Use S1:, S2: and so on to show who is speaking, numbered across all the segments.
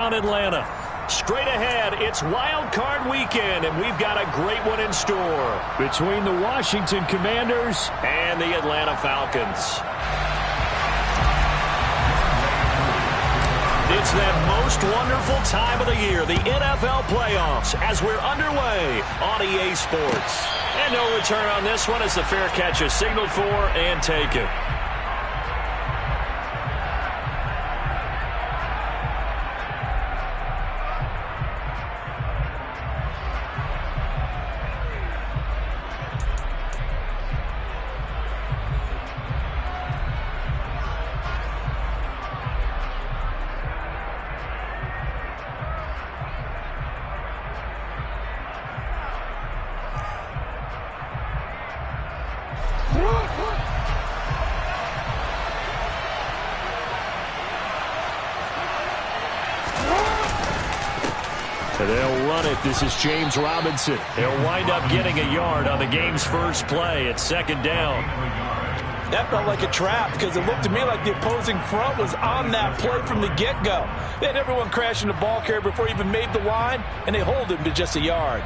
S1: Atlanta. Straight ahead, it's Wild Card Weekend, and we've got a great one in store between the Washington Commanders and the Atlanta Falcons. It's that most wonderful time of the year, the NFL playoffs, as we're underway on EA Sports. And no return on this one as the fair catch is signaled for and taken.
S2: They'll run it. This is James Robinson.
S1: He'll wind up getting a yard on the game's first play. It's second down.
S3: That felt like a trap because it looked to me like the opposing front was on that play from the get-go. They had everyone crashing the ball carrier before he even made the line, and they hold him to just a yard.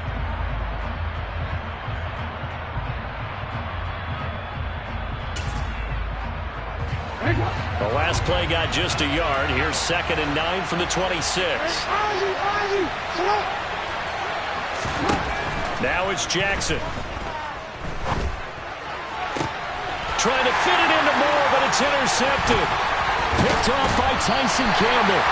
S1: The last play got just a yard. Here's 2nd and 9 from the 26. Now it's Jackson. Trying to fit it into Moore, but it's intercepted. Picked off by Tyson Campbell.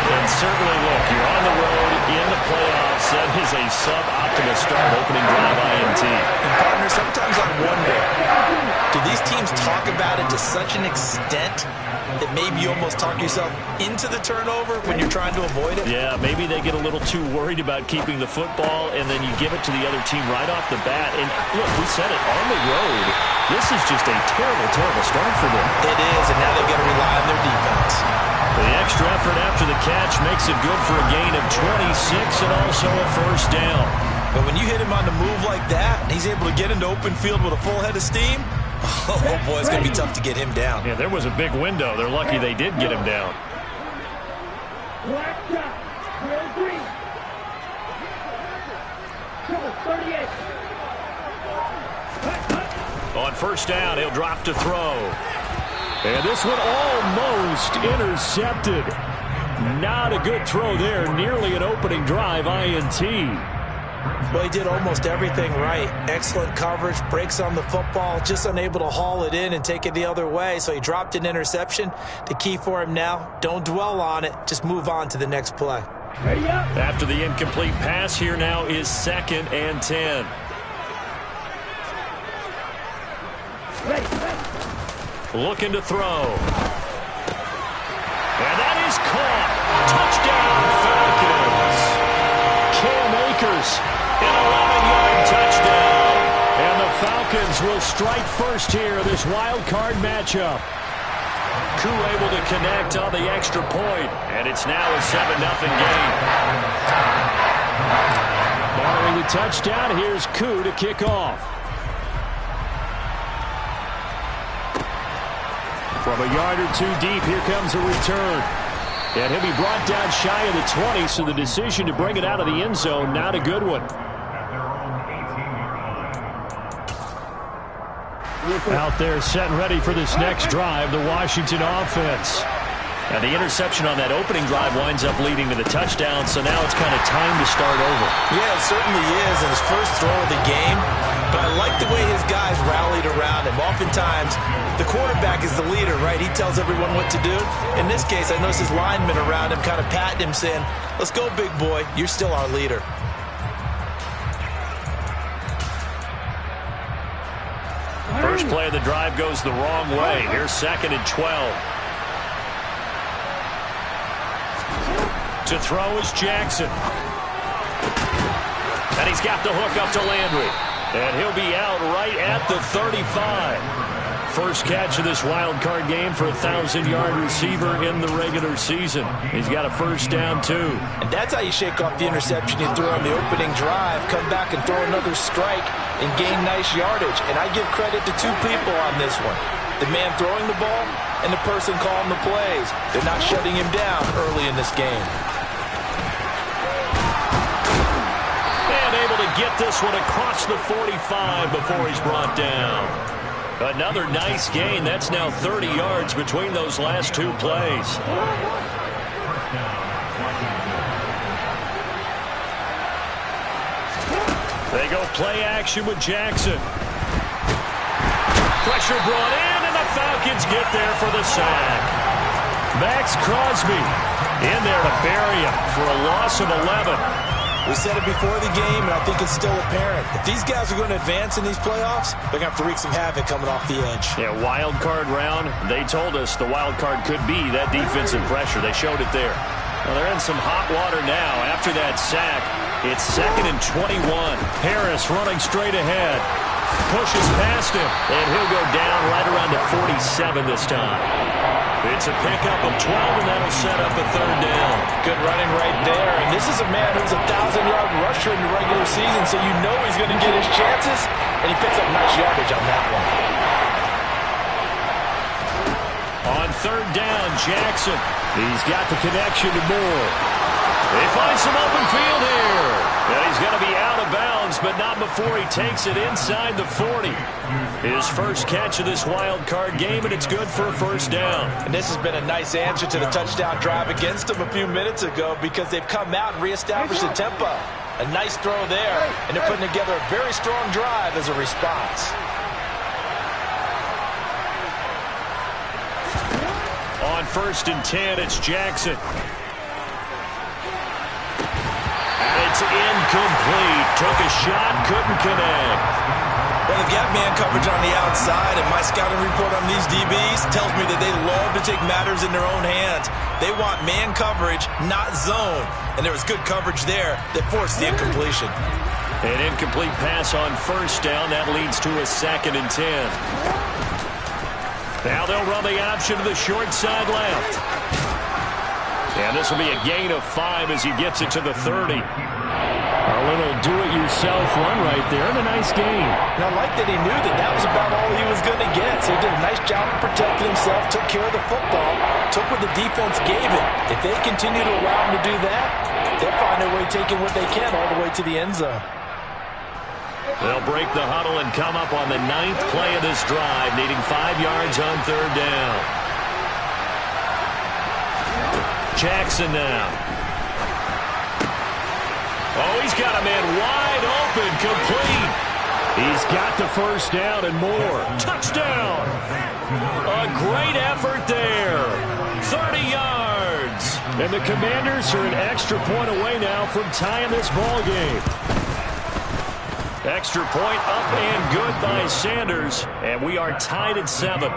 S1: And certainly, look, you're on the road in the playoffs. That is a suboptimal start, opening drive INT.
S3: And partner, sometimes I wonder, do these teams talk about it to such an extent that maybe you almost talk yourself into the turnover when you're trying to avoid it?
S1: Yeah, maybe they get a little too worried about keeping the football, and then you give it to the other team right off the bat. And look, we said it, on the road, this is just a terrible, terrible start for them.
S3: It is, and now they've got to rely on their defense.
S1: The extra effort after the catch makes it good for a gain of 26 and also a first down.
S3: But when you hit him on the move like that, and he's able to get into open field with a full head of steam, oh boy, it's going to be tough to get him down.
S1: Yeah, there was a big window. They're lucky they did get him down. On first down, he'll drop to throw. And this one almost intercepted. Not a good throw there. Nearly an opening drive INT.
S3: Well, he did almost everything right. Excellent coverage, breaks on the football, just unable to haul it in and take it the other way. So he dropped an interception. The key for him now, don't dwell on it. Just move on to the next play.
S1: After the incomplete pass, here now is 2nd and 10. Looking to throw. And that is caught. Touchdown, Falcons. Cam Akers, an 11-yard touchdown. And the Falcons will strike first here, this wild card matchup. Koo able to connect on the extra point, and it's now a 7-0 game. Barring the touchdown, here's Koo to kick off. From a yard or two deep, here comes a return. And he'll be brought down shy of the 20, so the decision to bring it out of the end zone, not a good one. Out there set and ready for this next drive, the Washington offense. And the interception on that opening drive winds up leading to the touchdown, so now it's kind of time to start over.
S3: Yeah, it certainly is, and his first throw of the game. But I like the way his guys rallied around him. Oftentimes, the quarterback is the leader, right? He tells everyone what to do. In this case, I noticed his linemen around him kind of patting him, saying, "Let's go, big boy. You're still our leader."
S1: First play of the drive goes the wrong way. Here's 2nd and 12. To throw is Jackson. And he's got the hook up to Landry. And he'll be out right at the 35. First catch of this wild card game for a 1,000-yard receiver in the regular season. He's got a first down, too.
S3: And that's how you shake off the interception you threw on the opening drive. Come back and throw another strike and gain nice yardage. And I give credit to two people on this one. The man throwing the ball and the person calling the plays. They're not shutting him down early in this game.
S1: get this one across the 45 before he's brought down. Another nice gain. That's now 30 yards between those last two plays. They go play action with Jackson. Pressure brought in, and the Falcons get there for the sack. Max Crosby in there to bury him for a loss of 11.
S3: We said it before the game, and I think it's still apparent. If these guys are going to advance in these playoffs, they're going to have to wreak some havoc coming off the edge.
S1: Yeah, wild card round. They told us the wild card could be that defensive pressure. They showed it there. Well, they're in some hot water now after that sack. It's 2nd and 21. Harris running straight ahead. Pushes past him, and he'll go down right around the 47 this time. It's a pickup of 12, and that'll set up a 3rd down.
S3: Good running right there. And this is a man who's a 1,000-yard rusher in the regular season, so you know he's going to get his chances, and he picks up nice yardage on that one.
S1: On 3rd down, Jackson. He's got the connection to Moore. They find some open field here. And he's going to be out of bounds, but not before he takes it inside the 40. His first catch of this wild card game, and it's good for a 1st down.
S3: And this has been a nice answer to the touchdown drive against them a few minutes ago because they've come out and reestablished the tempo. A nice throw there, and they're putting together a very strong drive as a response.
S1: On 1st and 10, it's Jackson. It's incomplete. Took a shot, couldn't connect.
S3: Well, they've got man coverage on the outside, and my scouting report on these DBs tells me that they love to take matters in their own hands. They want man coverage, not zone. And there was good coverage there that forced the incompletion.
S1: An incomplete pass on 1st down. That leads to a 2nd and 10. Now they'll run the option to the short side left. And this will be a gain of 5 as he gets it to the 30. A little do-it-yourself run right there, and a nice gain.
S3: And I like that he knew that that was about all he was going to get. So he did a nice job of protecting himself, took care of the football, took what the defense gave him. If they continue to allow him to do that, they'll find their way taking what they can all the way to the end zone.
S1: They'll break the huddle and come up on the 9th play of this drive, needing 5 yards on 3rd down. Jackson now. Oh, he's got a man wide open, complete. He's got the 1st down and more. Touchdown! A great effort there. 30 yards. And the Commanders are an extra point away now from tying this ball game. Extra point up and good by Sanders. And we are tied at 7.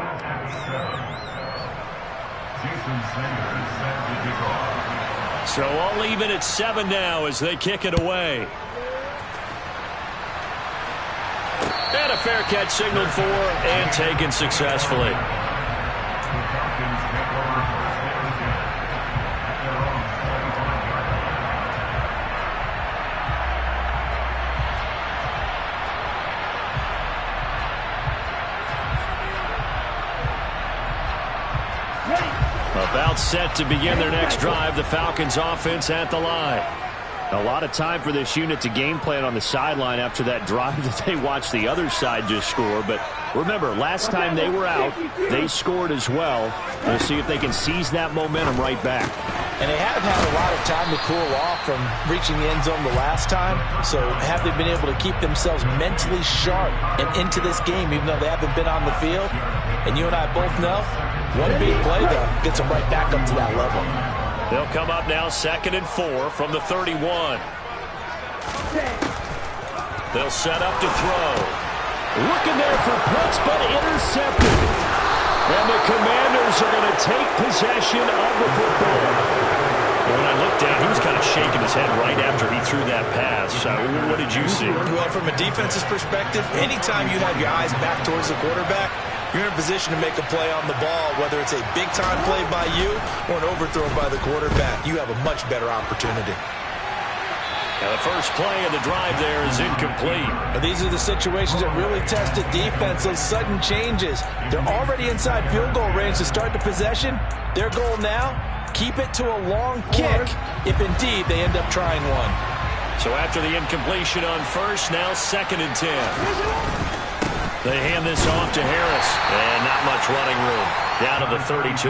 S1: So all even at 7 now as they kick it away. And a fair catch signaled for and taken successfully. About set to begin their next drive. The Falcons offense at the line. A lot of time for this unit to game plan on the sideline after that drive that they watched the other side just score. But remember, last time they were out, they scored as well. We'll see if they can seize that momentum right back.
S3: And they have had a lot of time to cool off from reaching the end zone the last time. So have they been able to keep themselves mentally sharp and into this game, even though they haven't been on the field? And you and I both know, one big play, though, gets them right back up to that level.
S1: They'll come up now 2nd and 4 from the 31. They'll set up to throw. Looking there for punts, but intercepted. And the Commanders are going to take possession of the football. And when I looked down, he was kind of shaking his head right after he threw that pass. What did you see?
S3: Well, from a defense's perspective, anytime you have your eyes back towards the quarterback, you're in a position to make a play on the ball, whether it's a big-time play by you or an overthrow by the quarterback. You have a much better opportunity.
S1: Now the first play of the drive there is incomplete.
S3: Now these are the situations that really test the defense, those sudden changes. They're already inside field goal range to start the possession. Their goal now, keep it to a long kick if indeed they end up trying one.
S1: So after the incompletion on first, now 2nd and 10. They hand this off to Harris.
S3: And not much running room.
S1: Down to the 32.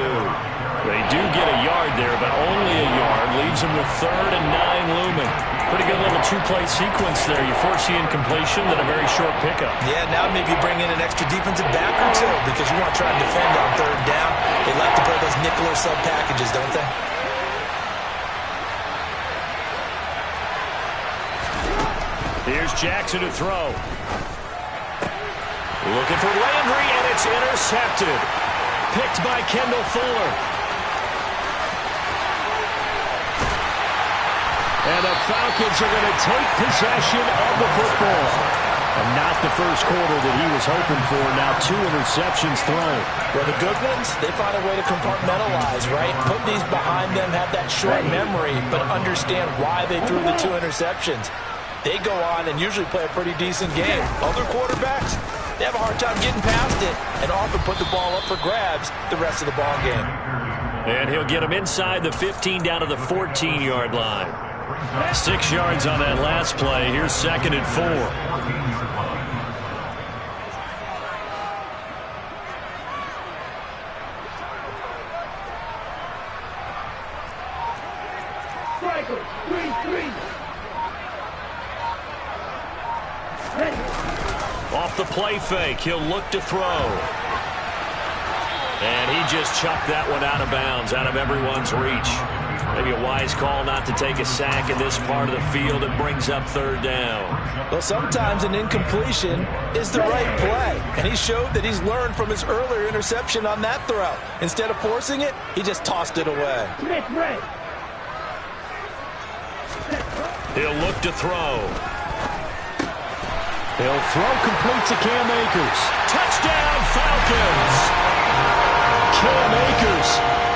S1: They do get a yard there, but only a yard. Leaves them with 3rd and 9 looming. Pretty good little two-play sequence there. You force the incompletion, then a very short pickup.
S3: Yeah, now maybe bring in an extra defensive back or two because you want to try and defend on 3rd down. They like to play those nickel or sub packages, don't they?
S1: Here's Jackson to throw. Looking for Landry, and it's intercepted. Picked by Kendall Fuller. And the Falcons are going to take possession of the football. And not the first quarter that he was hoping for. Now 2 interceptions thrown.
S3: Well, the good ones, they find a way to compartmentalize, right? Put these behind them, have that short memory, but understand why they threw the 2 interceptions. They go on and usually play a pretty decent game. Other quarterbacks, they have a hard time getting past it and often put the ball up for grabs the rest of the ball game.
S1: And he'll get them inside the 15 down to the 14-yard line. 6 yards on that last play. Here's 2nd and 4. Off the play fake, he'll look to throw. And he just chucked that one out of bounds, out of everyone's reach. Maybe a wise call not to take a sack in this part of the field. It brings up 3rd down.
S3: Well, sometimes an incompletion is the right play. And he showed that he's learned from his earlier interception on that throw. Instead of forcing it, he just tossed it away.
S1: He'll look to throw. He'll throw complete to Cam Akers. Touchdown, Falcons! Cam Akers,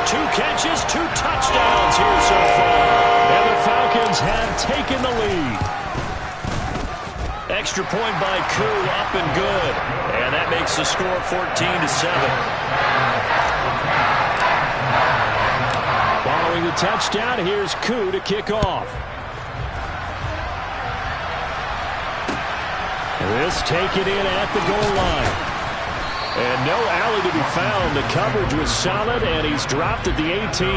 S1: 2 catches, 2 touchdowns here so far. And the Falcons have taken the lead. Extra point by Koo, up and good. And that makes the score 14-7. Following the touchdown, here's Koo to kick off. This taken in at the goal line. And no alley to be found. The coverage was solid, and he's dropped at the 18.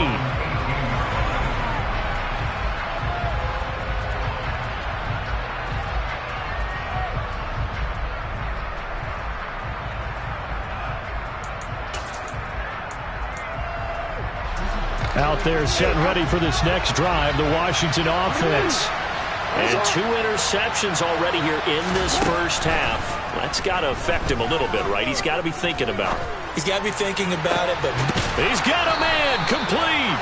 S1: Out there set and ready for this next drive, the Washington offense. And 2 interceptions already here in this first half. That's got to affect him a little bit, right? He's got to be thinking about it.
S3: He's got to be thinking about it, but
S1: he's got a man complete.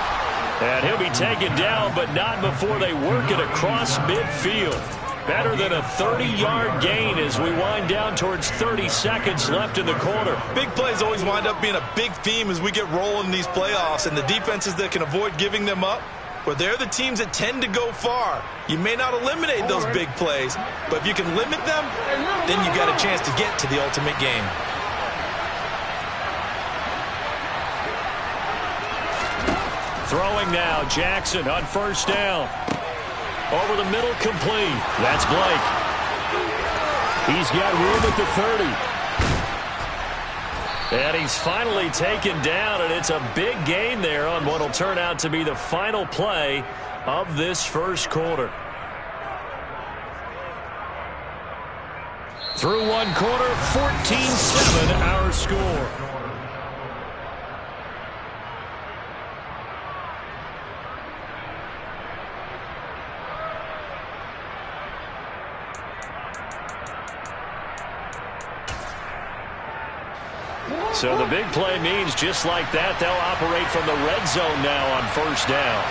S1: And he'll be taken down, but not before they work it across midfield. Better than a 30-yard gain as we wind down towards 30 seconds left in the quarter.
S3: Big plays always wind up being a big theme as we get rolling in these playoffs, and the defenses that can avoid giving them up, well, they're the teams that tend to go far. You may not eliminate those big plays, but if you can limit them, then you got a chance to get to the ultimate game.
S1: Throwing now, Jackson on 1st down. Over the middle, complete. That's Blake. He's got room at the 30. And he's finally taken down, and it's a big gain there on what will turn out to be the final play of this first quarter. Through 1 quarter, 14-7 our score. So the big play means just like that, they'll operate from the red zone now on 1st down.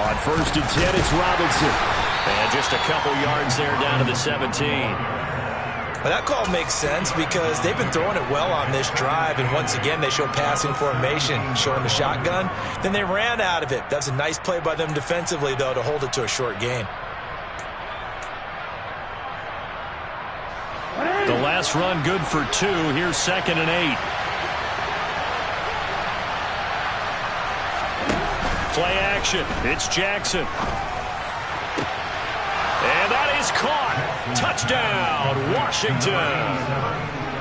S1: On 1st and 10, it's Robinson. And just a couple yards there down to the 17.
S3: Well, that call makes sense because they've been throwing it well on this drive, and once again they show passing formation, showing the shotgun. Then they ran out of it. That's a nice play by them defensively, though, to hold it to a short gain.
S1: The last run good for 2. Here's 2nd and 8. Play action. It's Jackson. And that is caught. Touchdown, Washington.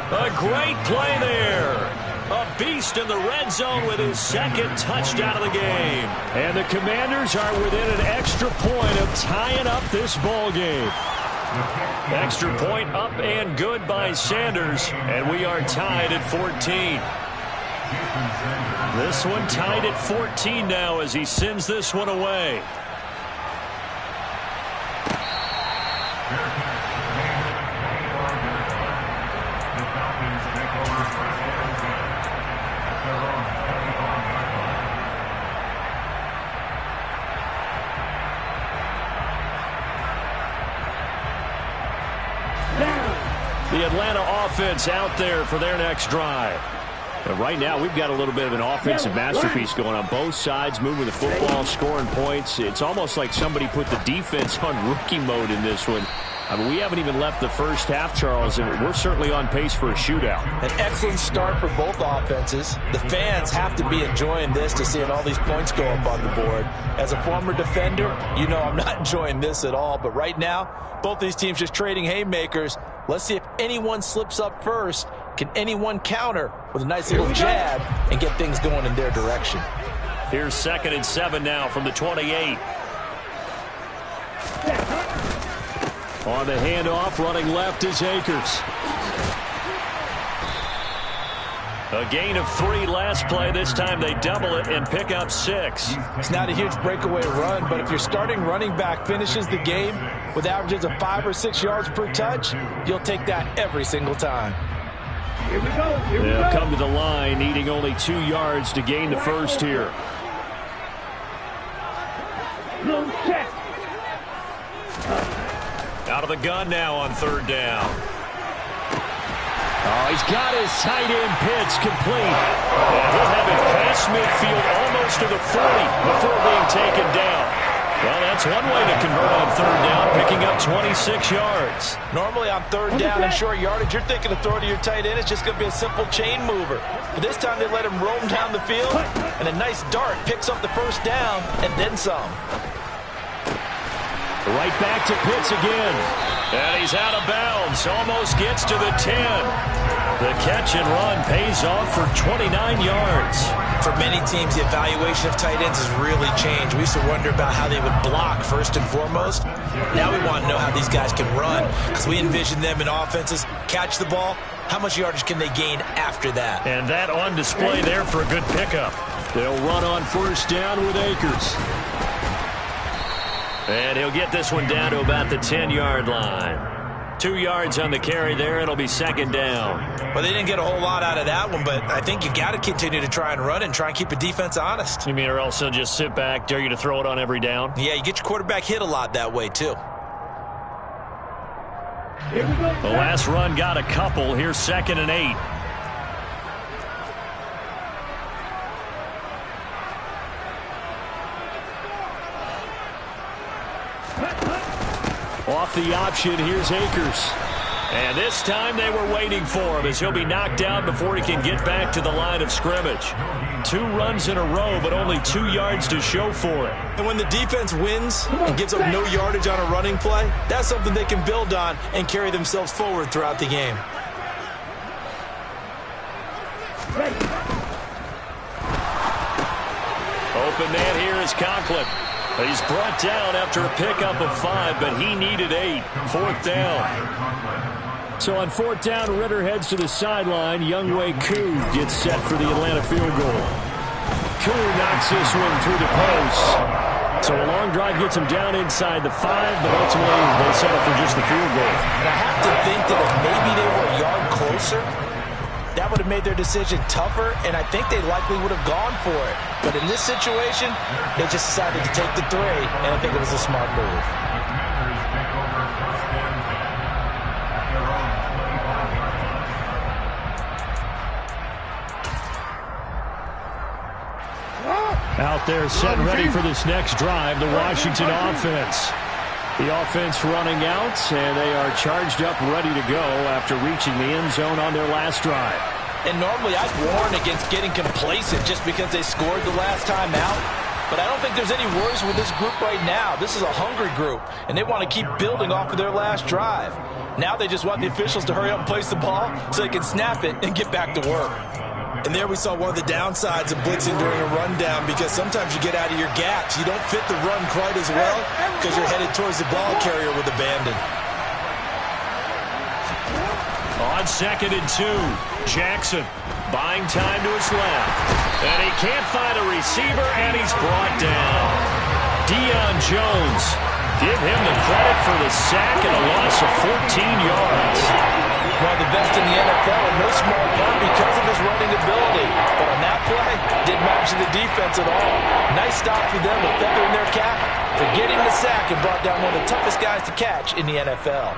S1: A great play there. A beast in the red zone with his second touchdown of the game. And the Commanders are within an extra point of tying up this ball game. Extra point up and good by Sanders. And we are tied at 14. This one tied at 14 now as he sends this one away. The Atlanta offense out there for their next drive. And right now, we've got a little bit of an offensive masterpiece going on both sides, moving the football, scoring points. It's almost like somebody put the defense on rookie mode in this one. I mean, we haven't even left the first half, Charles, and we're certainly on pace for a shootout.
S3: An excellent start for both offenses. The fans have to be enjoying this to seeing all these points go up on the board. As a former defender, you know I'm not enjoying this at all. But right now, both these teams just trading haymakers. Let's see if anyone slips up first. Can anyone counter with a nice little jab and get things going in their direction?
S1: Here's 2nd and 7 now from the 28. On the handoff, running left is Akers. A gain of 3 last play. This time they double it and pick up 6.
S3: It's not a huge breakaway run, but if your starting running back finishes the game with averages of 5 or 6 yards per touch, you'll take that every single time.
S2: Here we go.
S1: They'll come to the line, needing only 2 yards to gain the first here.
S2: Check.
S1: Out of the gun now on 3rd down. Oh, he's got his tight end pitch complete. And he'll have it past midfield almost to the 40 before being taken down. Well, that's one way to convert on 3rd down, picking up 26 yards.
S3: Normally on 3rd down and short yardage, you're thinking of throwing to your tight end. It's just going to be a simple chain mover. But this time they let him roam down the field, and a nice dart picks up the first down and then some.
S1: Right back to Pitts again. And he's out of bounds. Almost gets to the 10. The catch and run pays off for 29 yards.
S3: For many teams, the evaluation of tight ends has really changed. We used to wonder about how they would block first and foremost. Now we want to know how these guys can run, because we envision them in offenses catch the ball. How much yardage can they gain after that?
S1: And that on display there for a good pickup. They'll run on 1st down with Akers. And he'll get this one down to about the 10-yard line. 2 yards on the carry there. It'll be 2nd down.
S3: Well, they didn't get a whole lot out of that one, but I think you got to continue to try and run and try and keep a defense honest.
S1: You mean or else they'll just sit back, dare you to throw it on every down?
S3: Yeah, you get your quarterback hit a lot that way, too.
S1: The last run got a couple. Here's 2nd and 8. Off the option, here's Akers. And this time they were waiting for him as he'll be knocked down before he can get back to the line of scrimmage. 2 runs in a row, but only 2 yards to show for it.
S3: And when the defense wins and gives up no yardage on a running play, that's something they can build on and carry themselves forward throughout the game.
S1: Open man here is Conklin. He's brought down after a pickup of 5, but he needed 8. 4th down. So on 4th down, Ritter heads to the sideline. Younghoe Koo gets set for the Atlanta field goal. Koo knocks this one through the post. So a long drive gets him down inside the 5, but ultimately they settle for just the field goal.
S3: And I have to think that if maybe they were a yard closer, that would have made their decision tougher, and I think they likely would have gone for it. But in this situation, they just decided to take the 3, and I think it was a smart move.
S1: Out there set and ready for this next drive, the Washington offense. The offense running out, and they are charged up, ready to go after reaching the end zone on their last drive.
S3: And normally I'd warn against getting complacent just because they scored the last time out. But I don't think there's any worries with this group right now. This is a hungry group, and they want to keep building off of their last drive. Now they just want the officials to hurry up and place the ball so they can snap it and get back to work.
S4: And there we saw one of the downsides of blitzing during a rundown, because sometimes you get out of your gaps. You don't fit the run quite as well because you're headed towards the ball carrier with abandon.
S1: On 2nd and 2, Jackson buying time to his left. And he can't find a receiver, and he's brought down. Deion Jones, give him the credit for the sack and a loss of 14 yards.
S3: One of the best in the NFL, in no small part because of his running ability. But on that play, didn't match the defense at all. Nice stop for them, a feather in their cap for getting the sack and brought down one of the toughest guys to catch in the NFL.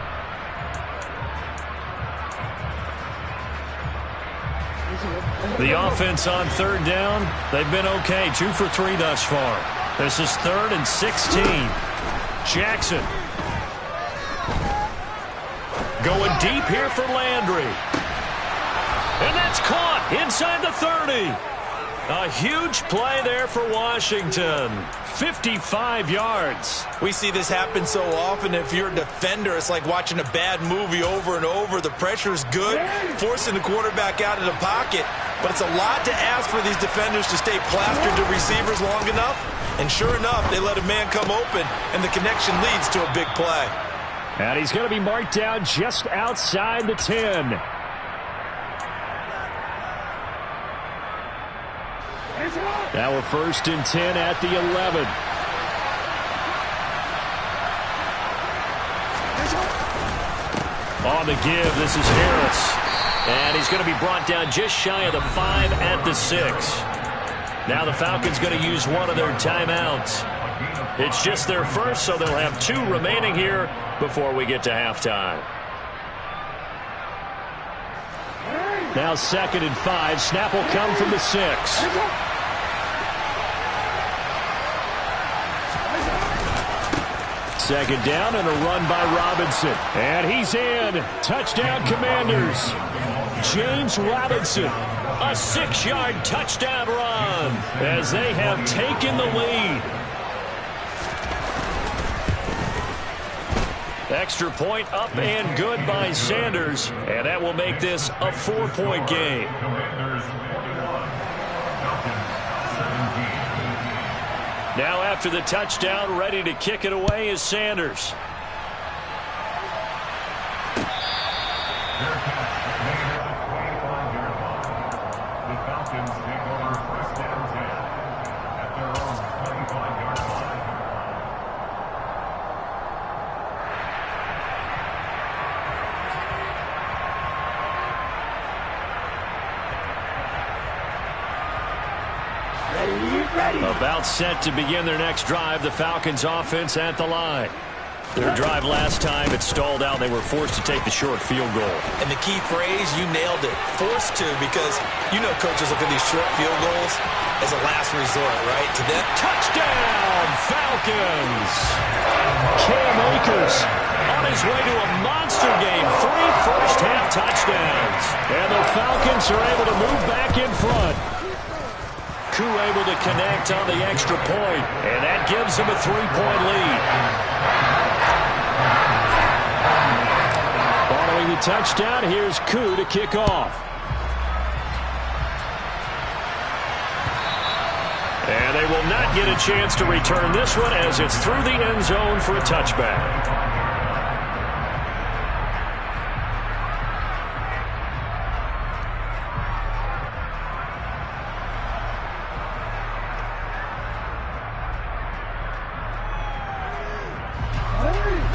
S1: The offense on 3rd down, they've been okay, 2 for 3 thus far. This is 3rd and 16. Jackson going deep here for Landry. And that's caught inside the 30. A huge play there for Washington. 55 yards.
S4: We see this happen so often. If you're a defender, it's like watching a bad movie over and over. The pressure's good, forcing the quarterback out of the pocket. But it's a lot to ask for these defenders to stay plastered to receivers long enough. And sure enough, they let a man come open, and the connection leads to a big play.
S1: And he's going to be marked down just outside the 10. Now a 1st and 10 at the 11. On the give, this is Harris. And he's going to be brought down just shy of the 5 at the 6. Now the Falcons going to use one of their timeouts. It's just their first, so they'll have 2 remaining here before we get to halftime. Now 2nd and 5. Snap will come from the 6. Second down and a run by Robinson. And he's in. Touchdown, Commanders. James Robinson, a 6-yard touchdown run as they have taken the lead. Extra point up and good by Sanders, and that will make this a 4-point game. Now after the touchdown, ready to kick it away is Sanders. About set to begin their next drive, the Falcons offense at the line. Their drive last time, it stalled out. They were forced to take the short field goal.
S4: And the key phrase, you nailed it, forced to, because you know coaches look at these short field goals as a last resort, right? To them,
S1: touchdown, Falcons! Cam Akers on his way to a monster game. 3 first-half touchdowns. And the Falcons are able to move back in front. Koo able to connect on the extra point, and that gives him a 3-point lead. Following the touchdown, here's Koo to kick off. And they will not get a chance to return this one as it's through the end zone for a touchback.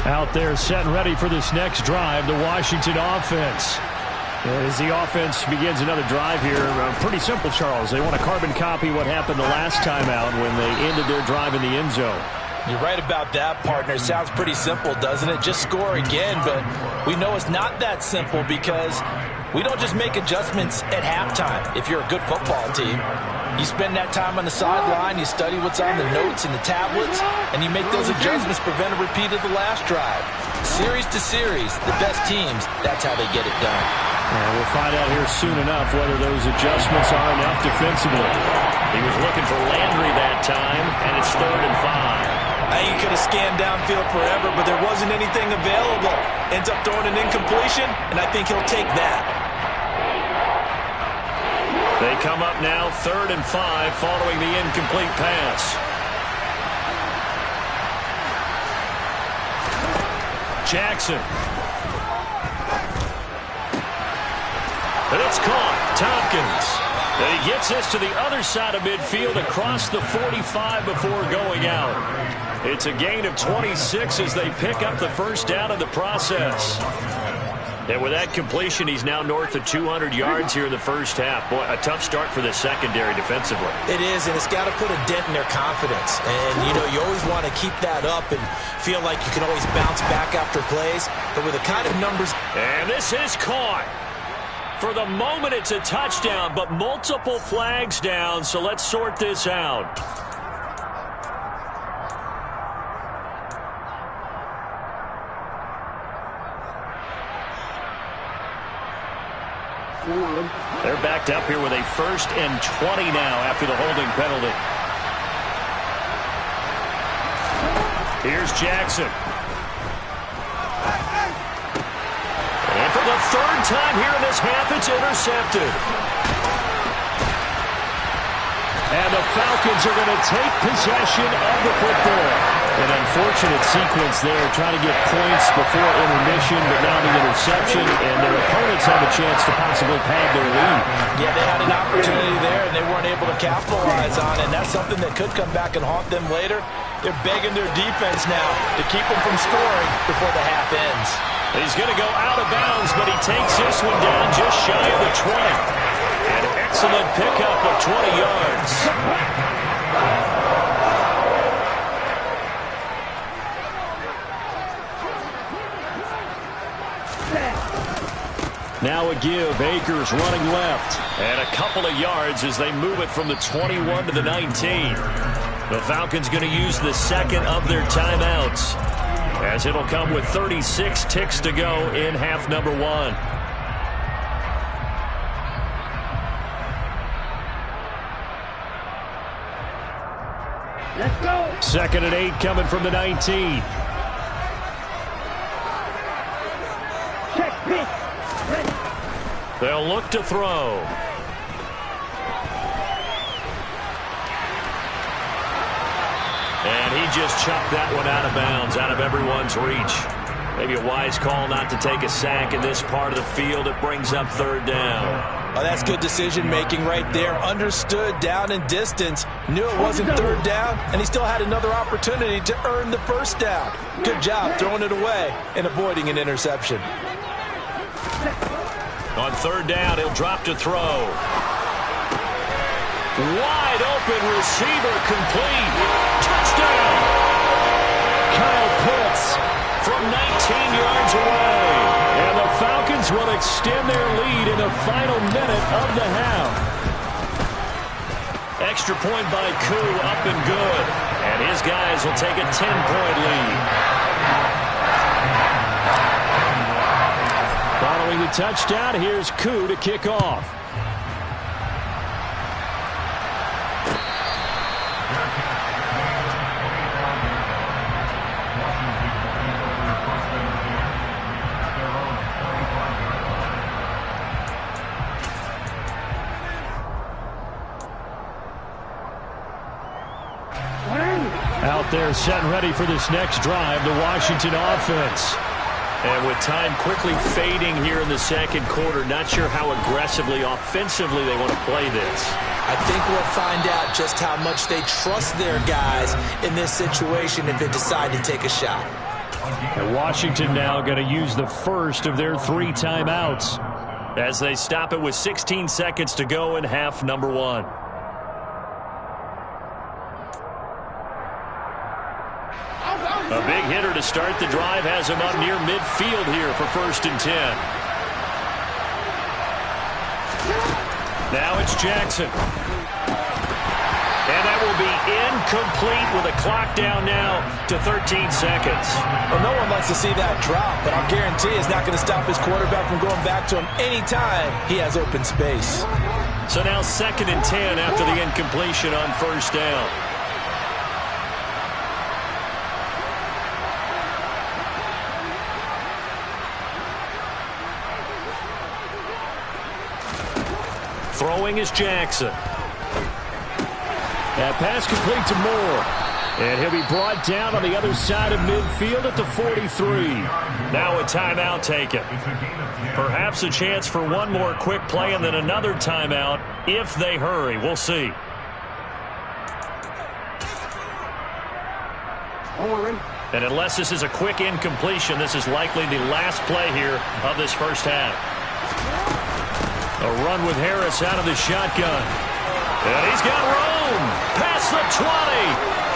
S1: Out there set and ready for this next drive, the Washington offense. As the offense begins another drive here, pretty simple, Charles. They want to carbon copy what happened the last time out when they ended their drive in the end zone.
S3: You're right about that, partner. It sounds pretty simple, doesn't it? Just score again, but we know it's not that simple because we don't just make adjustments at halftime if you're a good football team. You spend that time on the sideline, you study what's on the notes and the tablets, and you make those adjustments, prevent a repeat of the last drive. Series to series, the best teams, that's how they get it done.
S1: And we'll find out here soon enough whether those adjustments are enough defensively.
S2: He was looking for Landry that time, and it's 3rd and 5.
S3: He could have scanned downfield forever, but there wasn't anything available. Ends up throwing an incompletion, and I think he'll take that.
S2: They come up now 3rd and 5 following the incomplete pass. Jackson. And it's caught. Tompkins. And he gets this to the other side of midfield across the 45 before going out. It's a gain of 26 as they pick up the first down in the process. And with that completion, he's now north of 200 yards here in the first half. Boy, a tough start for the secondary defensively.
S3: It is, and it's got to put a dent in their confidence. And, you know, you always want to keep that up and feel like you can always bounce back after plays. But with the kind of numbers...
S2: And this is caught. For the moment, it's a touchdown, but multiple flags down, so let's sort this out. They're backed up here with a 1st and 20 now after the holding penalty. Here's Jackson. And for the 3rd time here in this half, it's intercepted.
S1: And the Falcons are going to take possession of the football. An unfortunate sequence there, trying to get points before intermission, but now the interception, and their opponents have a chance to possibly pad their lead.
S3: Yeah, they had an opportunity there, and they weren't able to capitalize on it, and that's something that could come back and haunt them later. They're begging their defense now to keep them from scoring before the half ends.
S2: He's going to go out of bounds, but he takes this one down just shy of the 20. An excellent pickup of 20 yards.
S1: Now a give. Akers running left.
S2: And a couple of yards as they move it from the 21 to the 19. The Falcons going to use the 2nd of their timeouts, as it'll come with 36 ticks to go in half number 1.
S1: Let's go. 2nd and 8 coming from the 19.
S2: They'll look to throw. And he just chopped that one out of bounds, out of everyone's reach. Maybe a wise call not to take a sack in this part of the field. It brings up 3rd down.
S3: Oh, that's good decision-making right there. Understood down and distance. Knew it wasn't 3rd down, and he still had another opportunity to earn the 1st down. Good job throwing it away and avoiding an interception.
S2: On 3rd down, he'll drop to throw. Wide open receiver complete. Touchdown!
S1: Kyle Pitts
S2: from 19 yards away.
S1: And the Falcons will extend their lead in the final minute of the half.
S2: Extra point by Koo, up and good. And his guys will take a 10-point lead.
S1: Following the touchdown, here's Koo to kick off. Out there setting ready for this next drive, the Washington offense.
S2: And with time quickly fading here in the 2nd quarter, not sure how aggressively, offensively they want to play this.
S3: I think we'll find out just how much they trust their guys in this situation if they decide to take a shot.
S1: And Washington now going to use the 1st of their 3 timeouts,
S2: as they stop it with 16 seconds to go in half number 1. A big hitter to start the drive has him up near midfield here for 1st and 10.
S1: Now it's Jackson.
S2: And that that will be incomplete with a clock down now to 13 seconds.
S3: Well, no one likes to see that drop, but I'll guarantee it's not going to stop his quarterback from going back to him anytime he has open space.
S2: So now 2nd and 10 after the incompletion on 1st down. Throwing is Jackson. That pass complete to Moore. And he'll be brought down on the other side of midfield at the 43. Now a timeout taken. Perhaps a chance for one more quick play and then another timeout if they hurry. We'll see. And unless this is a quick incompletion, this is likely the last play here of this first half. A run with Harris out of the shotgun. And he's got room past the 20.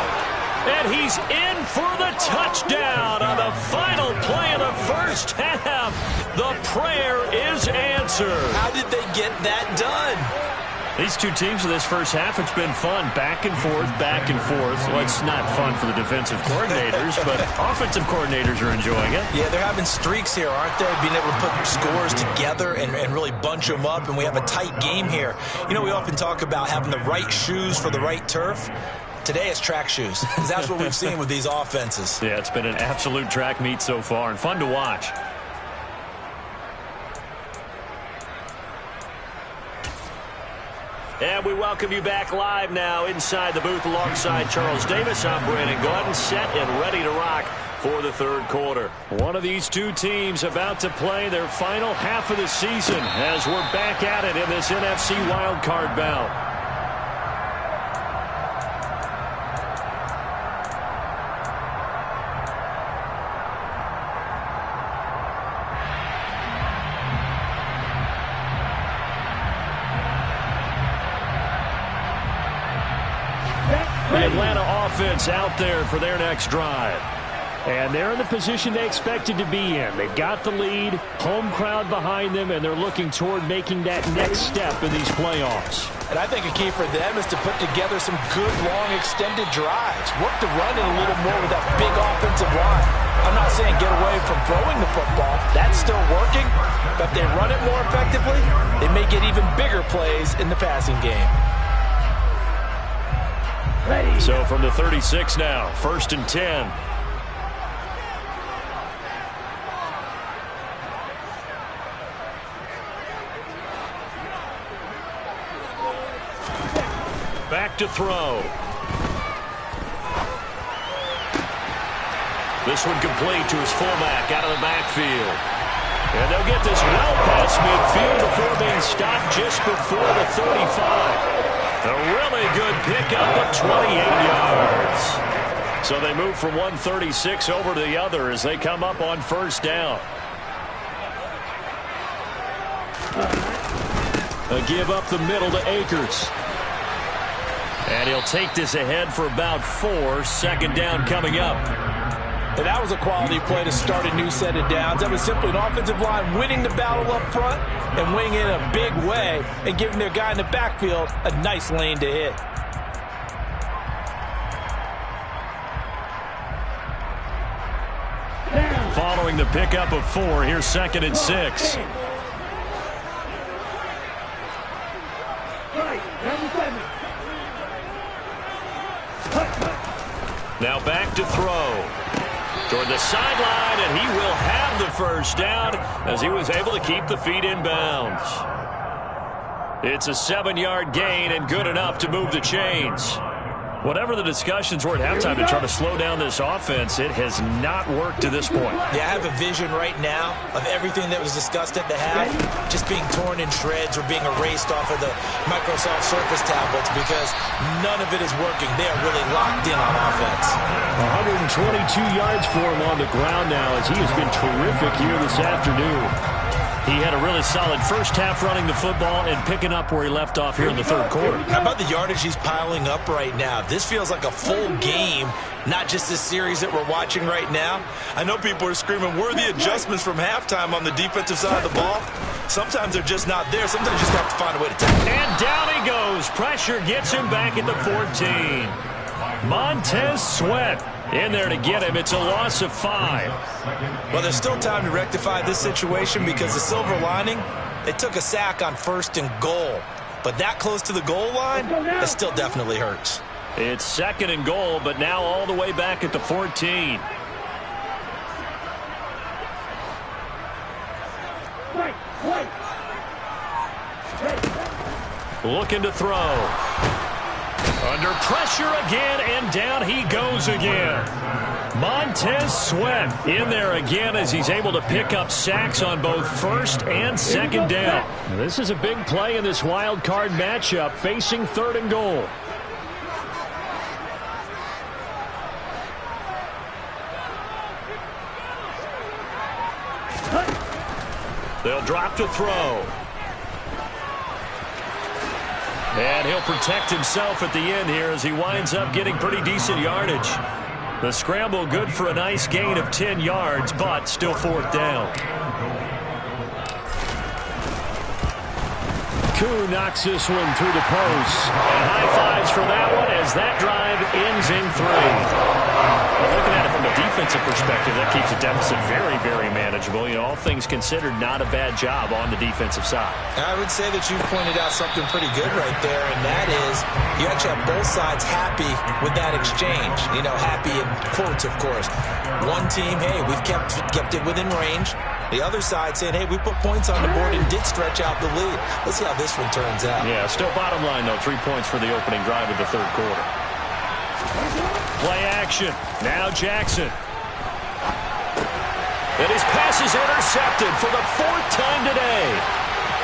S2: And he's in for the touchdown on the final play of the first half. The prayer is answered.
S3: How did they get that done?
S2: These two teams in this first half, it's been fun. Back and forth, back and forth. Well, it's not fun for the defensive coordinators, but offensive coordinators are enjoying it.
S3: Yeah, they're having streaks here, aren't they? Being able to put scores together and really bunch them up, and we have a tight game here. You know, we often talk about having the right shoes for the right turf. Today it's track shoes, because that's what we've seen with these offenses.
S2: Yeah, it's been an absolute track meet so far, and fun to watch. And we welcome you back live now inside the booth alongside Charles Davis. I'm Brandon Gaudin, set and ready to rock for the third quarter. One of these two teams about to play their final half of the season as we're back at it in this NFC wildcard bout. The Atlanta offense out there for their next drive. And they're in the position they expected to be in. They've got the lead, home crowd behind them, and they're looking toward making that next step in these playoffs.
S3: And I think a key for them is to put together some good, long, extended drives. Work the run in a little more with that big offensive line. I'm not saying get away from throwing the football. That's still working. But if they run it more effectively, they may get even bigger plays in the passing game.
S2: So from the 36 now, 1st and 10. Back to throw. This one complete to his fullback out of the backfield. And they'll get this well past midfield before being stopped just before the 35. A really good pickup of 28 yards. So they move from 136 over to the other as they come up on 1st down. A give up the middle to Akers. And he'll take this ahead for about 4. 2nd down coming up.
S3: And that was a quality play to start a new set of downs. That was simply an offensive line winning the battle up front and winning in a big way and giving their guy in the backfield a nice lane to hit.
S2: Following the pickup of 4, here's 2nd and 6. Now back to throw. Toward the sideline, and he will have the 1st down as he was able to keep the feet in bounds. It's a 7-yard gain and good enough to move the chains. Whatever the discussions were at halftime to try to slow down this offense, it has not worked to this point.
S3: Yeah, I have a vision right now of everything that was discussed at the half just being torn in shreds or being erased off of the Microsoft Surface tablets because none of it is working. They are really locked in on offense.
S2: 122 yards for him on the ground now as he has been terrific here this afternoon. He had a really solid first half running the football and picking up where he left off here in the third quarter.
S3: How about the yardage he's piling up right now? This feels like a full game, not just this series that we're watching right now. I know people are screaming, where are the adjustments from halftime on the defensive side of the ball?
S4: Sometimes they're just not there. Sometimes you just have to find a way to tackle.
S2: And down he goes. Pressure gets him back at the 14. Montez Sweat in there to get him. It's a loss of 5.
S4: Well, there's still time to rectify this situation because the silver lining, they took a sack on 1st and goal. But that close to the goal line, it still definitely hurts.
S2: It's 2nd and goal, but now all the way back at the 14. Looking to throw. Under pressure again, and down he goes again. Montez Sweat in there again as he's able to pick up sacks on both 1st and 2nd down. This is a big play in this wild card matchup, facing 3rd and goal. They'll drop to throw. And he'll protect himself at the end here as he winds up getting pretty decent yardage. The scramble good for a nice gain of 10 yards, but still 4th down. Koo knocks this one through the post. And high fives for that one as that drive ends in 3. Well, looking at it from a defensive perspective, that keeps the deficit very, very manageable. You know, all things considered, not a bad job on the defensive side.
S4: I would say that you've pointed out something pretty good right there, and that is you actually have both sides happy with that exchange. You know, happy in quotes, of course. One team, hey, we've kept it within range. The other side saying, hey, we put points on the board and did stretch out the lead. Let's see how this one turns out.
S2: Yeah, still bottom line, though, 3 points for the opening drive of the 3rd quarter. Play action. Now Jackson. And his pass is intercepted for the 4th time today.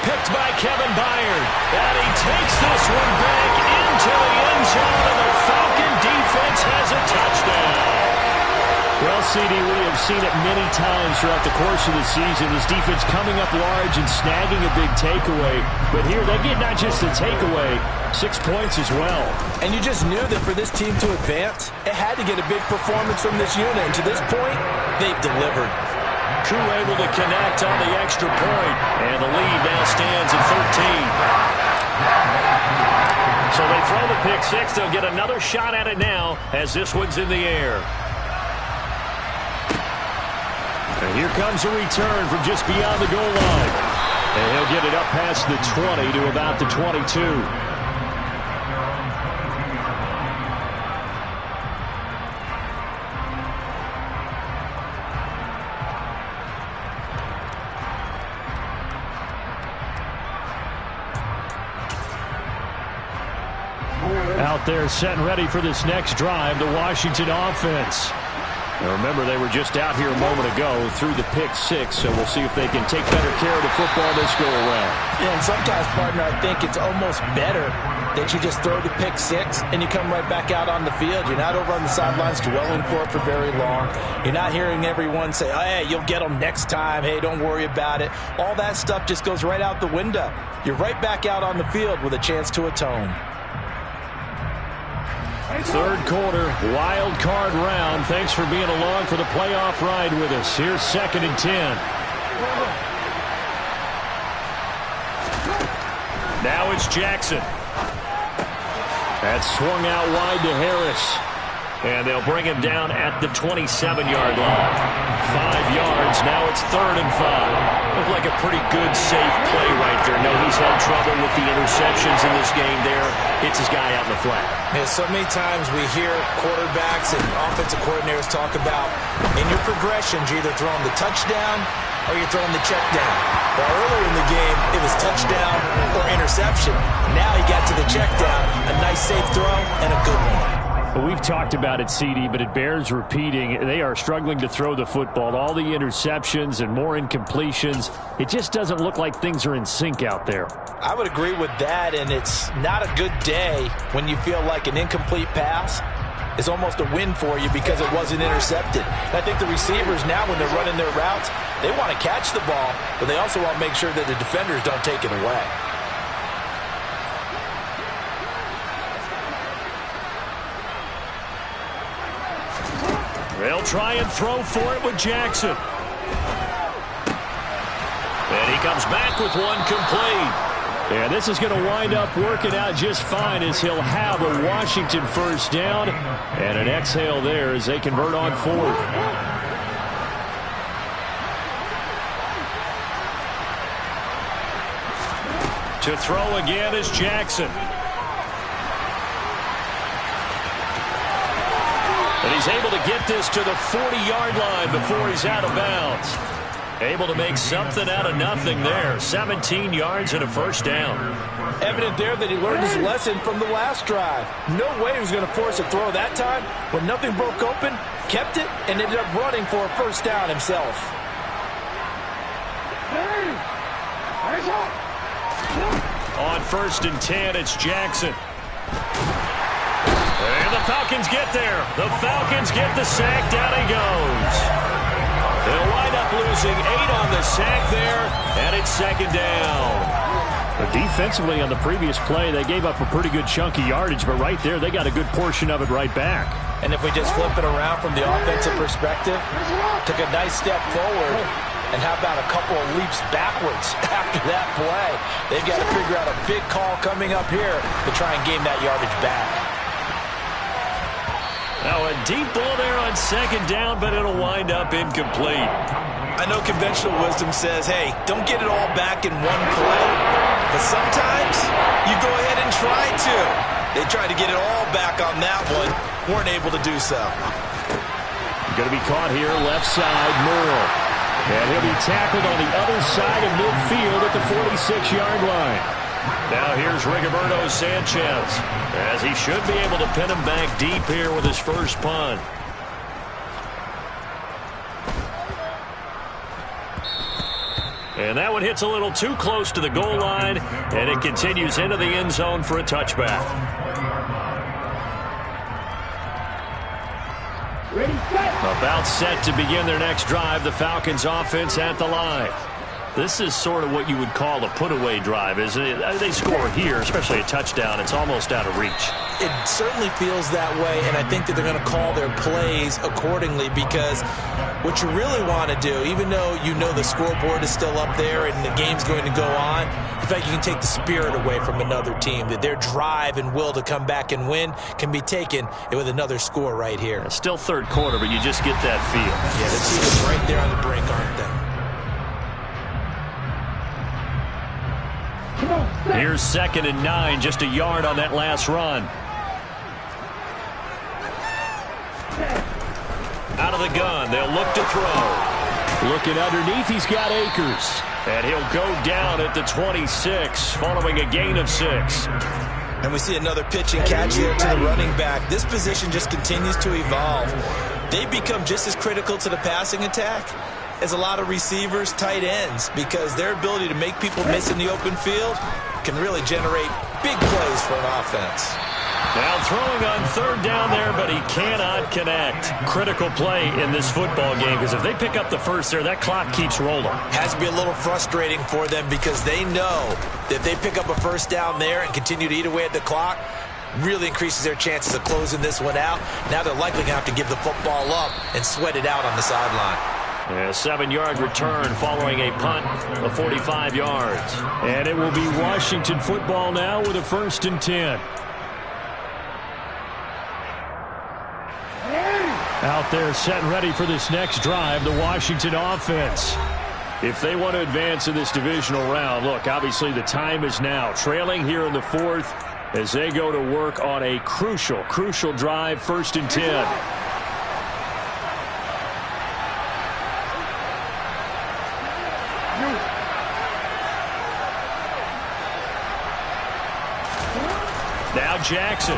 S2: Picked by Kevin Byard. And he takes this one back into the end zone, and the Falcon defense has a touchdown. Well, CD, we have seen it many times throughout the course of the season. This defense coming up large and snagging a big takeaway. But here, they get not just a takeaway, 6 points as well.
S3: And you just knew that for this team to advance, it had to get a big performance from this unit. And to this point, they've delivered.
S2: Koo able to connect on the extra point. And the lead now stands at 13. So they throw the pick 6. They'll get another shot at it now as this one's in the air. And here comes a return from just beyond the goal line. And he'll get it up past the 20 to about the 22. Out there set and ready for this next drive, the Washington offense. Now remember, they were just out here a moment ago through the pick 6, so we'll see if they can take better care of the football this go around.
S3: Yeah, and sometimes, partner, I think it's almost better that you just throw the pick 6 and you come right back out on the field. You're not over on the sidelines dwelling for it for very long. You're not hearing everyone say, oh, hey, you'll get them next time. Hey, don't worry about it. All that stuff just goes right out the window. You're right back out on the field with a chance to atone.
S2: 3rd quarter, wild card round. Thanks for being along for the playoff ride with us. Here's 2nd and 10. Now it's Jackson. That's swung out wide to Harris. And they'll bring him down at the 27-yard line. 5 yards. Now it's 3rd and 5. Looked like a pretty good, safe play right there. No, he's had trouble with the interceptions in this game there. Hits his guy out in the flat.
S4: Yeah, so many times we hear quarterbacks and offensive coordinators talk about in your progressions, you're either throwing the touchdown or you're throwing the check down. Well, earlier in the game, it was touchdown or interception. Now he got to the check down. A nice, safe throw and a good one.
S2: We've talked about it, CD, but it bears repeating. They are struggling to throw the football. All the interceptions and more incompletions. It just doesn't look like things are in sync out there.
S3: I would agree with that, and it's not a good day when you feel like an incomplete pass is almost a win for you because it wasn't intercepted. I think the receivers now, when they're running their routes, they want to catch the ball, but they also want to make sure that the defenders don't take it away. They'll
S2: try and throw for it with Jackson. And he comes back with one complete.
S1: And this is going to wind up working out just fine as he'll have a Washington first down and an exhale there as they convert on fourth.
S2: To throw again is Jackson. And he's able to get this to the 40-yard line before he's out of bounds. Able to make something out of nothing there. 17 yards and a first down.
S3: Evident there that he learned his lesson from the last drive. No way he was going to force a throw that time. When nothing broke open, kept it, and ended up running for a first down himself.
S2: On 1st and 10, it's Jackson. And the Falcons get there. The Falcons get the sack. Down he goes. They'll wind up losing 8 on the sack there, and it's second down.
S1: But defensively on the previous play, they gave up a pretty good chunk of yardage, but right there, they got a good portion of it right back.
S3: And if we just flip it around from the offensive perspective, took a nice step forward, and how about a couple of leaps backwards after that play? They've got to figure out a big call coming up here to try and gain that yardage back.
S2: Now a deep ball there on second down, but it'll wind up incomplete.
S4: I know conventional wisdom says, hey, don't get it all back in one play. But sometimes you go ahead and try to. They tried to get it all back on that one. Weren't able to do so.
S1: Going to be caught here, left side, Moore. And he'll be tackled on the other side of midfield at the 46-yard line.
S2: Now here's Rigoberto Sanchez, as he should be able to pin him back deep here with his first punt. And that one hits a little too close to the goal line, and it continues into the end zone for a touchback. About set to begin their next drive, the Falcons offense at the line. This is sort of what you would call a put-away drive, isn't it? They score here, especially a touchdown. It's almost out of reach.
S3: It certainly feels that way, and I think that they're going to call their plays accordingly, because what you really want to do, even though you know the scoreboard is still up there and the game's going to go on, in fact, you can take the spirit away from another team, that their drive and will to come back and win can be taken with another score right here.
S2: It's still third quarter, but you just get that feel.
S3: Yeah, the team is right there on the brink, aren't they?
S2: Here's 2nd and 9, just a yard on that last run. Out of the gun, they'll look to throw.
S1: Looking underneath, he's got Akers.
S2: And he'll go down at the 26, following a gain of 6.
S3: And we see another pitch and catch there to the running back. This position just continues to evolve. They become just as critical to the passing attack as a lot of receivers, tight ends, because their ability to make people miss in the open field can really generate big plays for an offense.
S2: Now throwing on 3rd down there, but he cannot connect. Critical play in this football game, because if they pick up the first there, that clock keeps rolling.
S3: Has to be a little frustrating for them, because they know that if they pick up a first down there and continue to eat away at the clock, really increases their chances of closing this one out. Now they're likely going to have to give the football up and sweat it out on the sideline.
S2: A 7-yard return following a punt of 45 yards.
S1: And it will be Washington football now with a 1st and 10. Out there set and ready for this next drive, the Washington offense. If they want to advance in this divisional round, look, obviously the time is now. Trailing here in the 4th as they go to work on a crucial drive, 1st and 10. Now Jackson.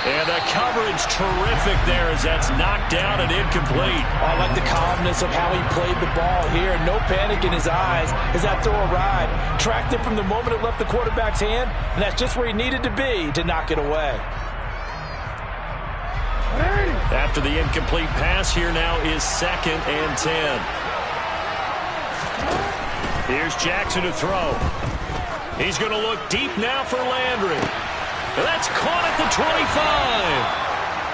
S1: And the coverage terrific there as that's knocked down and incomplete.
S3: I like the calmness of how he played the ball here. No panic in his eyes as that throw arrived. Tracked it from the moment it left the quarterback's hand, and that's just where he needed to be to knock it away.
S2: After the incomplete pass, here now is 2nd and 10. Here's Jackson to throw. He's going to look deep now for Landry. That's caught at the 25.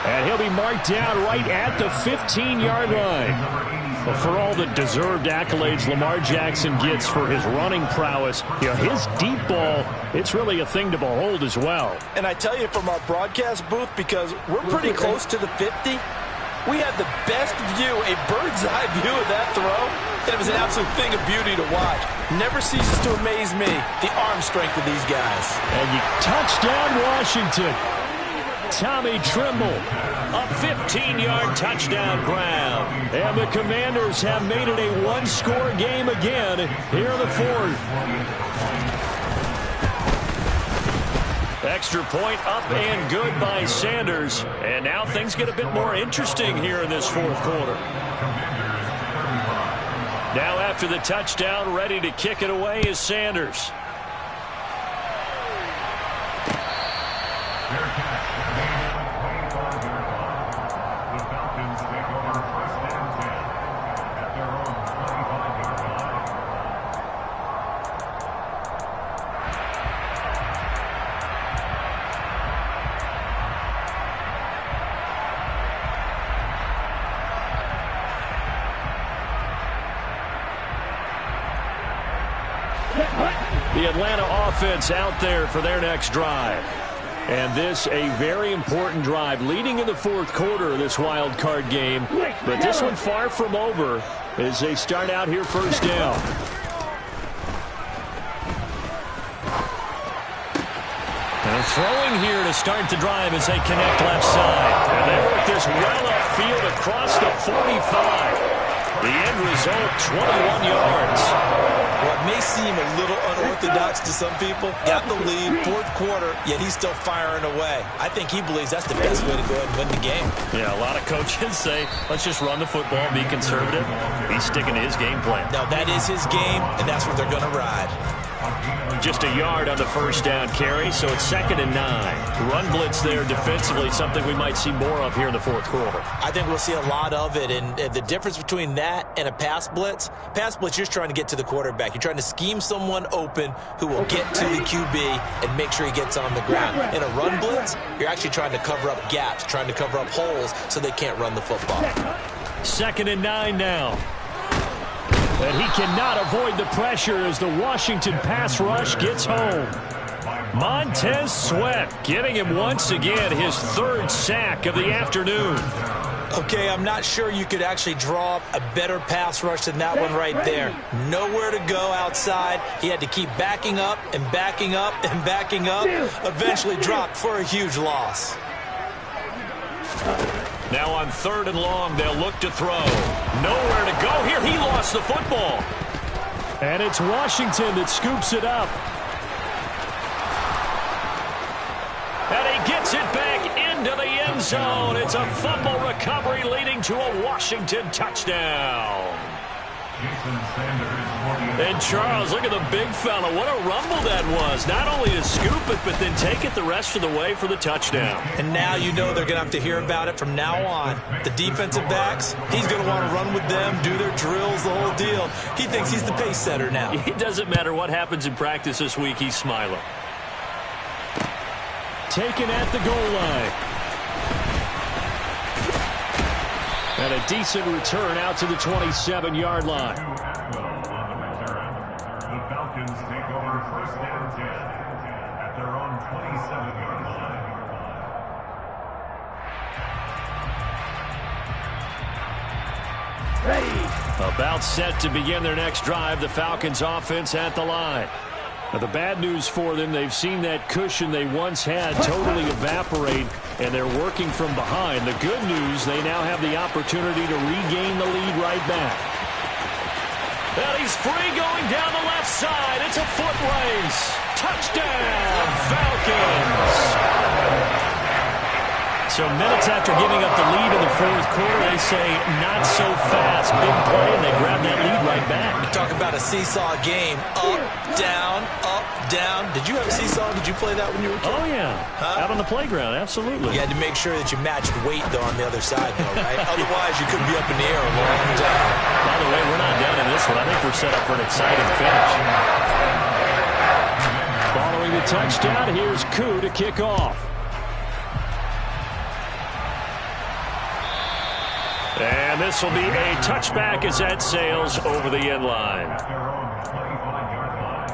S1: And he'll be marked down right at the 15-yard line. Well, for all the deserved accolades Lamar Jackson gets for his running prowess, his deep ball, it's really a thing to behold as well.
S3: And I tell you, from our broadcast booth, because we're pretty close to the 50, we had the best view, a bird's-eye view of that throw, and it was an absolute thing of beauty to watch. Never ceases to amaze me, the arm strength of these guys.
S1: And touchdown, Washington. Tommy Trimble,
S2: a 15-yard touchdown grab.
S1: And the Commanders have made it a one-score game again here in the fourth.
S2: Extra point up and good by Sanders. And now things get a bit more interesting here in this fourth quarter. Now after the touchdown, ready to kick it away is Sanders.
S1: The Atlanta offense out there for their next drive. And this a very important drive leading in the fourth quarter of this wild card game. But this one far from over as they start out here first down. And throwing here to start the drive as they connect left side. And they work this well upfield across the 45. The end result, 21 yards.
S3: What may seem a little unorthodox to some people, got the lead, fourth quarter, yet he's still firing away. I think he believes that's the best way to go ahead and win the game.
S2: Yeah, a lot of coaches say, let's just run the football, be conservative. He's sticking to his game plan.
S3: Now, that is his game, and that's what they're going to ride.
S2: Just a yard on the first down carry, so it's 2nd and 9. Run blitz there defensively, something we might see more of here in the fourth quarter.
S3: I think we'll see a lot of it, and the difference between that and a pass blitz, you're just trying to get to the quarterback. You're trying to scheme someone open who will get to the QB and make sure he gets on the ground. In a run blitz, you're actually trying to cover up gaps, trying to cover up holes so they can't run the football.
S1: 2nd and 9 now. And he cannot avoid the pressure as the Washington pass rush gets home. Montez Sweat getting him once again his third sack of the afternoon.
S3: Okay, I'm not sure you could actually draw up a better pass rush than that one right there. Nowhere to go outside. He had to keep backing up and backing up and backing up. Eventually dropped for a huge loss.
S2: Now on 3rd and long, they'll look to throw. Nowhere to go here. He lost the football.
S1: And it's Washington that scoops it up.
S2: And he gets it back into the end zone. It's a fumble recovery leading to a Washington touchdown. And Charles, look at the big fella. What a rumble that was. Not only to scoop it, but then take it the rest of the way for the touchdown.
S3: And now you know they're going to have to hear about it from now on. The defensive backs, he's going to want to run with them, do their drills, the whole deal. He thinks he's the pace setter now.
S2: It doesn't matter what happens in practice this week. He's smiling.
S1: Taken at the goal line. And a decent return out to the 27-yard line.
S5: The Falcons take over 1st and 10 at their own 27-yard line.
S1: Ready. About set to begin their next drive. The Falcons offense at the line. Now, the bad news for them, they've seen that cushion they once had totally evaporate, and they're working from behind. The good news, they now have the opportunity to regain the lead right back.
S2: And he's free going down the left side. It's a foot race. Touchdown, Falcons. So minutes after giving up the lead in the fourth quarter, they say not so fast. Big play, and they grab that lead right back.
S3: Talk about a seesaw game. Up, down, up, down. Did you have a seesaw? Did you play that when you were a kid?
S1: Oh, yeah.
S3: Huh?
S1: Out on the playground, absolutely.
S3: You had to make sure that you matched weight, though, on the other side, though, right? Otherwise, you couldn't be up in the air a long time.
S2: By the way, we're not done in this one. I think we're set up for an exciting finish.
S1: Following the touchdown, here's Koo to kick off.
S2: And this will be a touchback as that sails over the end line.
S5: At their own 25-yard line.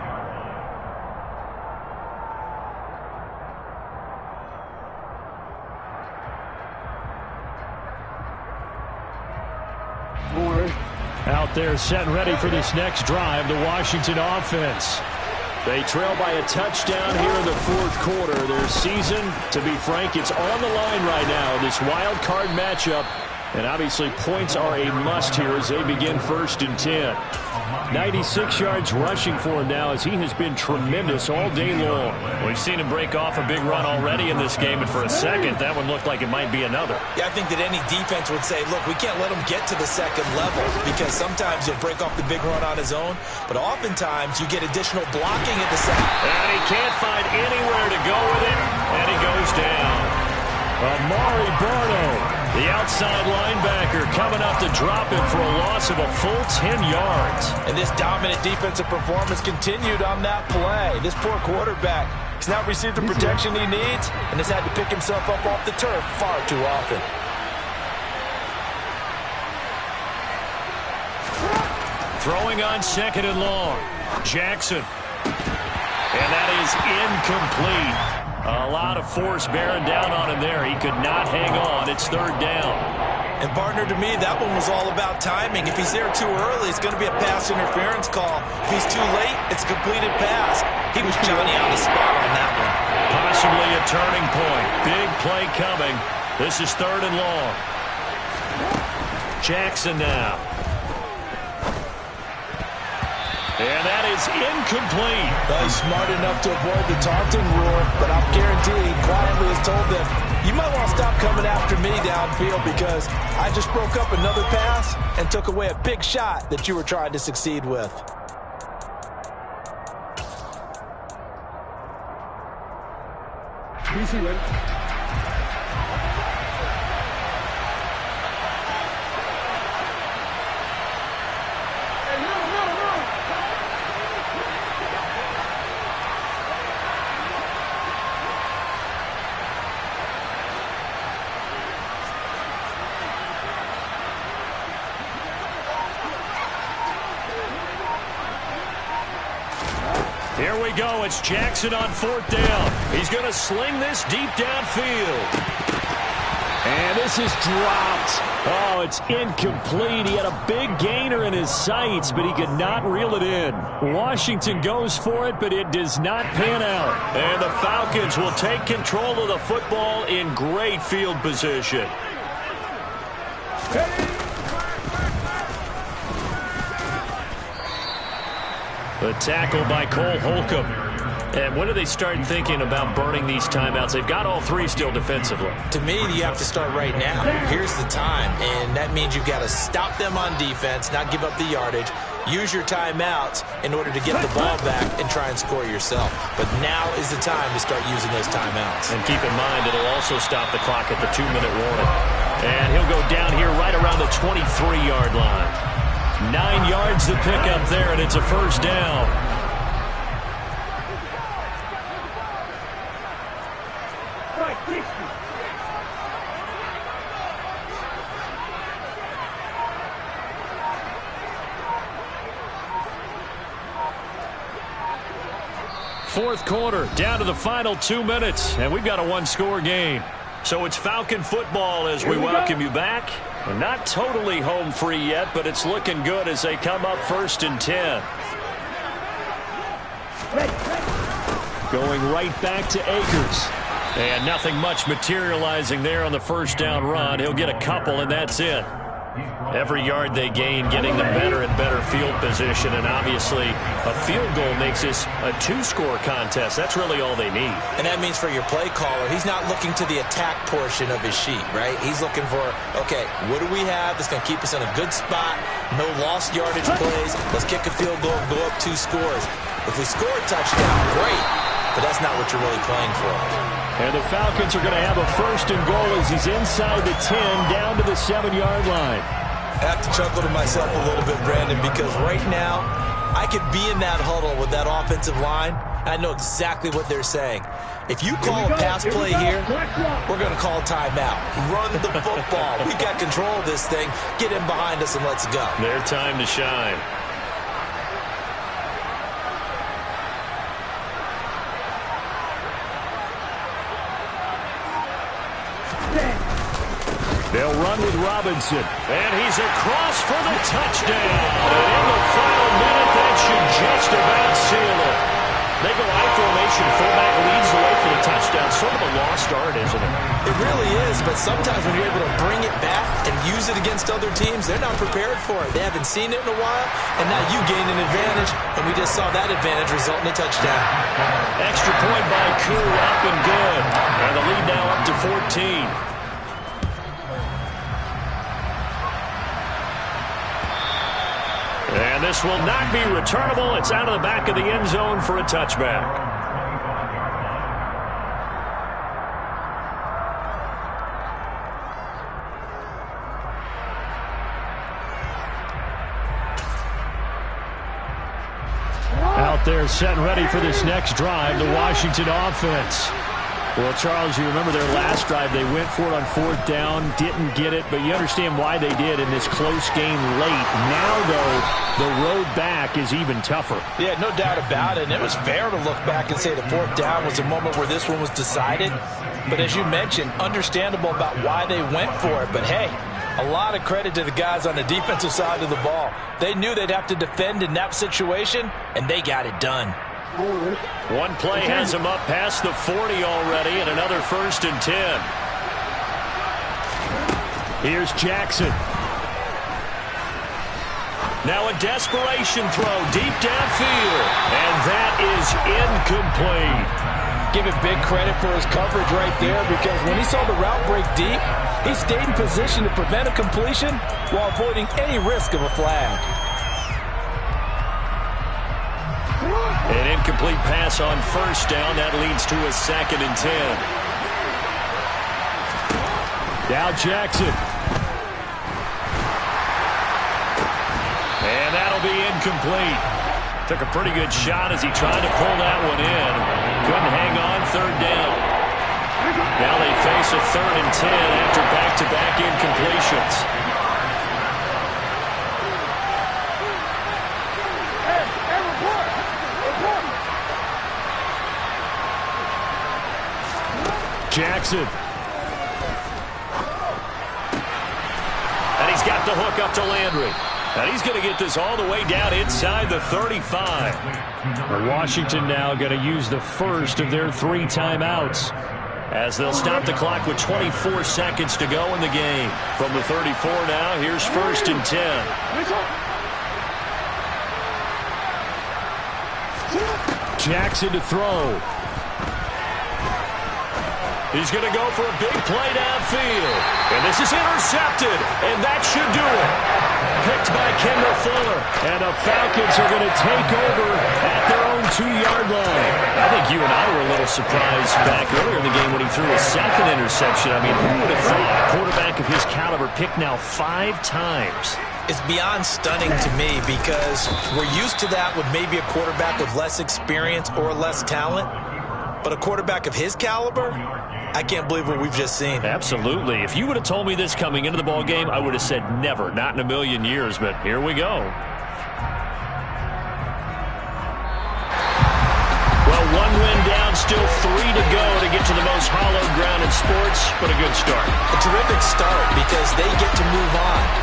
S1: Out there set and ready for this next drive, the Washington offense. They trail by a touchdown here in the fourth quarter. Their season, to be frank, it's on the line right now in this wild card matchup. And obviously points are a must here as they begin 1st and 10. 96 yards rushing for him now as he has been tremendous all day long.
S2: We've seen him break off a big run already in this game, and for a second, that one looked like it might be another.
S3: Yeah, I think that any defense would say, look, we can't let him get to the second level because sometimes he'll break off the big run on his own, but oftentimes you get additional blocking at the second.
S2: And he can't find anywhere to go with it, and he goes down.
S1: Amari Barno, the outside linebacker, coming up to drop him for a loss of a full 10 yards.
S3: And this dominant defensive performance continued on that play. This poor quarterback has not received the protection he needs and has had to pick himself up off the turf far too often.
S2: Throwing on 2nd and long. Jackson. And that is incomplete. A lot of force bearing down on him there. He could not hang on. It's 3rd down.
S3: And, partner, to me, that one was all about timing. If he's there too early, it's going to be a pass interference call. If he's too late, it's a completed pass. He was Johnny on the spot on that one.
S2: Possibly a turning point. Big play coming. This is 3rd and long. Jackson now. And that is incomplete.
S3: Well, he's smart enough to avoid the taunting rule, but I'm guaranteed quietly has told them, you might want to stop coming after me downfield because I just broke up another pass and took away a big shot that you were trying to succeed with.
S2: Here we go. It's Jackson on 4th down. He's going to sling this deep downfield.
S1: And this is dropped. Oh, it's incomplete. He had a big gainer in his sights, but he could not reel it in. Washington goes for it, but it does not pan out.
S2: And the Falcons will take control of the football in great field position. The tackle by Cole Holcomb. And when do they start thinking about burning these timeouts? They've got all 3 still defensively.
S3: To me, you have to start right now. Here's the time, and that means you've got to stop them on defense, not give up the yardage, use your timeouts in order to get the ball back and try and score yourself. But now is the time to start using those timeouts.
S2: And keep in mind, it'll also stop the clock at the 2-minute warning. And he'll go down here right around the 23-yard line. 9 yards to pick up there, and it's a 1st down. Fourth quarter, down to the final 2 minutes, and we've got a 1-score game. So it's Falcon football as we welcome you back. We're not totally home free yet, but it's looking good as they come up 1st and 10.
S1: Going right back to Akers.
S2: And nothing much materializing there on the 1st down run. He'll get a couple, and that's it. Every yard they gain, getting them better and better field position, and obviously a field goal makes this a 2-score contest. That's really all they need.
S3: And that means for your play caller, he's not looking to the attack portion of his sheet, right? He's looking for, okay, what do we have that's going to keep us in a good spot? No lost yardage plays. Let's kick a field goal and go up 2 scores. If we score a touchdown, great, but that's not what you're really playing for.
S1: And the Falcons are going to have a 1st and goal as he's inside the 10, down to the 7-yard line.
S3: I have to chuckle to myself a little bit, Brandon, because right now I could be in that huddle with that offensive line, I know exactly what they're saying. If you call a pass play here, we're going to call timeout. Run the football. We got control of this thing. Get in behind us and let's go.
S2: Their time to shine.
S1: They'll run with Robinson.
S2: And he's across for the touchdown. And in the final minute, that should just about seal it. They go I formation. Fullback leads the way for the touchdown. Sort of a lost start, isn't it?
S3: It really is, but sometimes when you're able to bring it back and use it against other teams, they're not prepared for it. They haven't seen it in a while, and now you gain an advantage, and we just saw that advantage result in a touchdown.
S2: Extra point by Koo, up and good. And the lead now up to 14. And this will not be returnable. It's out of the back of the end zone for a touchback.
S1: Out there set and ready for this next drive, the Washington offense. Well, Charles, you remember their last drive. They went for it on fourth down, didn't get it, but you understand why they did in this close game late. Now, though, the road back is even tougher.
S3: Yeah, no doubt about it. And it was fair to look back and say the fourth down was a moment where this one was decided. But as you mentioned, understandable about why they went for it. But, hey, a lot of credit to the guys on the defensive side of the ball. They knew they'd have to defend in that situation, and they got it done.
S2: One play has him up past the 40 already, and another 1st and 10.
S1: Here's Jackson.
S2: Now a desperation throw deep downfield, and that is incomplete.
S3: Give him big credit for his coverage right there, because when he saw the route break deep, he stayed in position to prevent a completion while avoiding any risk of a flag.
S2: An incomplete pass on 1st down. That leads to a 2nd and 10.
S1: Now Jackson.
S2: And that'll be incomplete. Took a pretty good shot as he tried to pull that one in. Couldn't hang on 3rd down. Now they face a 3rd and 10 after back-to-back incompletions.
S1: Jackson.
S2: And he's got the hook up to Landry. And he's going to get this all the way down inside the 35.
S1: Washington now going to use the first of their 3 timeouts,
S2: as they'll stop the clock with 24 seconds to go in the game. From the 34 now, here's 1st and 10.
S1: Jackson to throw.
S2: He's going to go for a big play downfield. And this is intercepted. And that should do it. Picked by Kendall Fuller.
S1: And the Falcons are going to take over at their own 2-yard line.
S2: I think you and I were a little surprised back earlier in the game when he threw a 2nd interception. I mean, who would have thought a quarterback of his caliber picked now 5 times?
S3: It's beyond stunning to me, because we're used to that with maybe a quarterback with less experience or less talent. But a quarterback of his caliber, I can't believe what we've just seen.
S2: Absolutely. If you would have told me this coming into the ball game, I would have said never, not in a million years. But here we go. Well, 1 win down, still 3 to go to get to the most hallowed ground in sports, but a good start.
S3: A terrific start, because they get to move on.